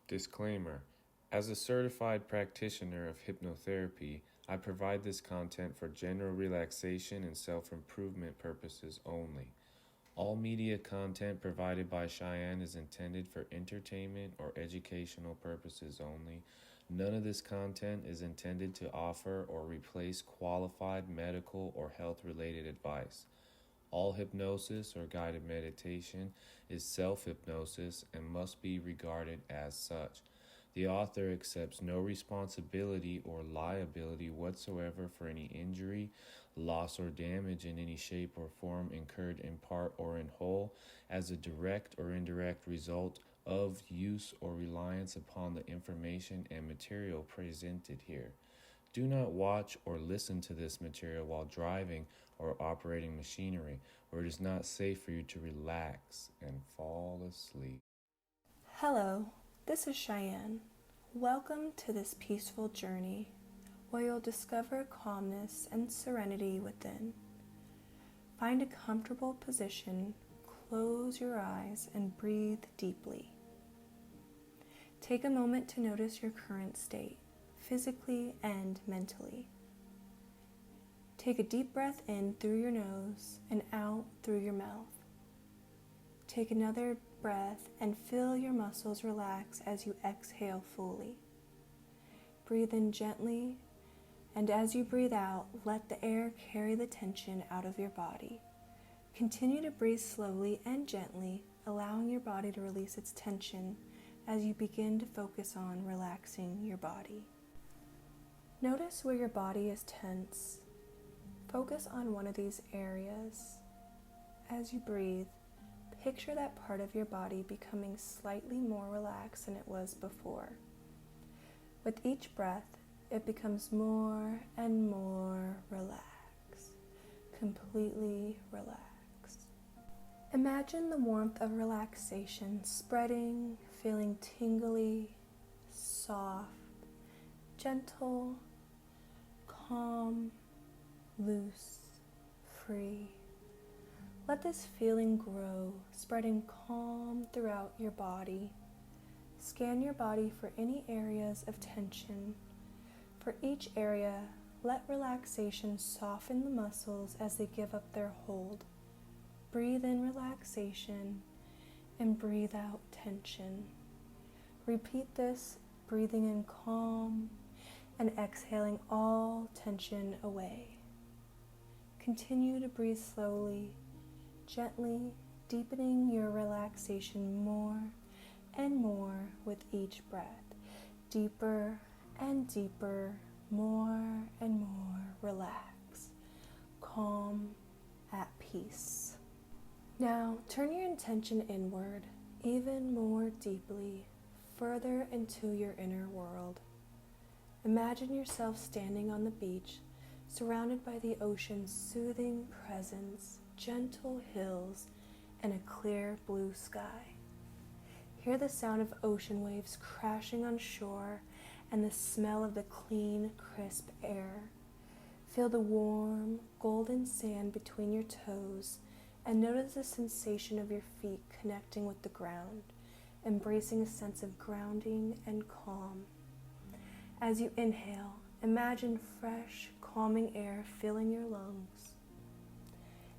Disclaimer: as a certified practitioner of hypnotherapy, I provide this content for general relaxation and self-improvement purposes only. All media content provided by Cheyenne is intended for entertainment or educational purposes only. None of this content is intended to offer or replace qualified medical or health-related advice. All hypnosis or guided meditation is self-hypnosis and must be regarded as such. The author accepts no responsibility or liability whatsoever for any injury, loss, or damage in any shape or form incurred in part or in whole as a direct or indirect result of use or reliance upon the information and material presented here. Do not watch or listen to this material while driving or operating machinery, where it is not safe for you to relax and fall asleep. Hello, this is Cheyenne. Welcome to this peaceful journey where you'll discover calmness and serenity within. Find a comfortable position, close your eyes, and breathe deeply. Take a moment to notice your current state, physically and mentally. Take a deep breath in through your nose and out through your mouth. Take another breath and feel your muscles relax as you exhale fully. Breathe in gently, and as you breathe out, let the air carry the tension out of your body. Continue to breathe slowly and gently, allowing your body to release its tension as you begin to focus on relaxing your body. Notice where your body is tense. Focus on one of these areas. As you breathe, picture that part of your body becoming slightly more relaxed than it was before. With each breath, it becomes more and more relaxed, completely relaxed. Imagine the warmth of relaxation spreading, feeling tingly, soft, gentle, calm, loose, free. Let this feeling grow, spreading calm throughout your body. Scan your body for any areas of tension. For each area, let relaxation soften the muscles as they give up their hold. Breathe in relaxation and breathe out tension. Repeat this, breathing in calm and exhaling all tension away. Continue to breathe slowly, gently, deepening your relaxation more and more with each breath. Deeper and deeper, more and more relaxed, calm, at peace. Now turn your intention inward, even more deeply, further into your inner world. Imagine yourself standing on the beach, surrounded by the ocean's soothing presence, gentle hills, and a clear blue sky. Hear the sound of ocean waves crashing on shore and the smell of the clean, crisp air. Feel the warm, golden sand between your toes and notice the sensation of your feet connecting with the ground, embracing a sense of grounding and calm. As you inhale, imagine fresh, calming air filling your lungs.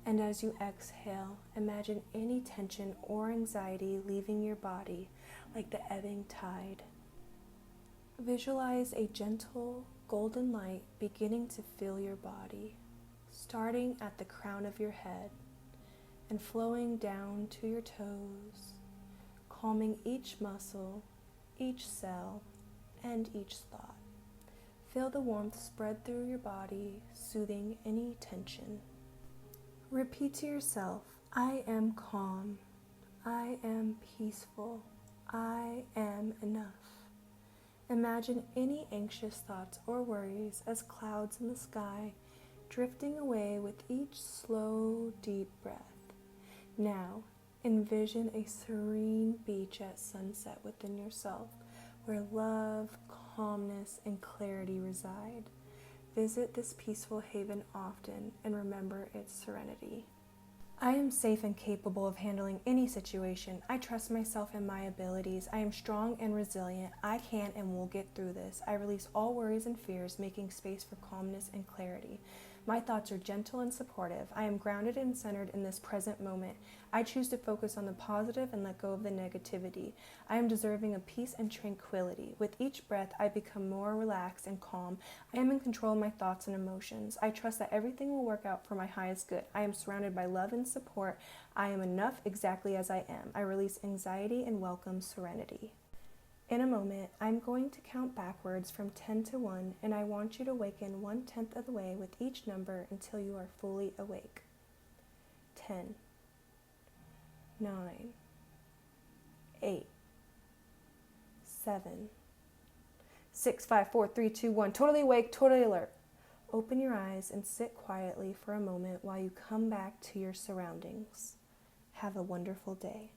And as you exhale, imagine any tension or anxiety leaving your body like the ebbing tide. Visualize a gentle, golden light beginning to fill your body, starting at the crown of your head and flowing down to your toes, calming each muscle, each cell, and each thought. Feel the warmth spread through your body, soothing any tension. Repeat to yourself, I am calm, I am peaceful, I am enough. Imagine any anxious thoughts or worries as clouds in the sky, drifting away with each slow, deep breath. Now, envision a serene beach at sunset within yourself, where love, calmness, and clarity reside. Visit this peaceful haven often and remember its serenity. I am safe and capable of handling any situation. I trust myself and my abilities. I am strong and resilient. I can and will get through this. I release all worries and fears, making space for calmness and clarity. My thoughts are gentle and supportive. I am grounded and centered in this present moment. I choose to focus on the positive and let go of the negativity. I am deserving of peace and tranquility. With each breath, I become more relaxed and calm. I am in control of my thoughts and emotions. I trust that everything will work out for my highest good. I am surrounded by love and support. I am enough exactly as I am. I release anxiety and welcome serenity. In a moment, I'm going to count backwards from 10 to 1, and I want you to awaken 1/10 of the way with each number until you are fully awake. 10, 9, 8, 7, 6, 5, 4, 3, 2, 1. Totally awake, totally alert. Open your eyes and sit quietly for a moment while you come back to your surroundings. Have a wonderful day.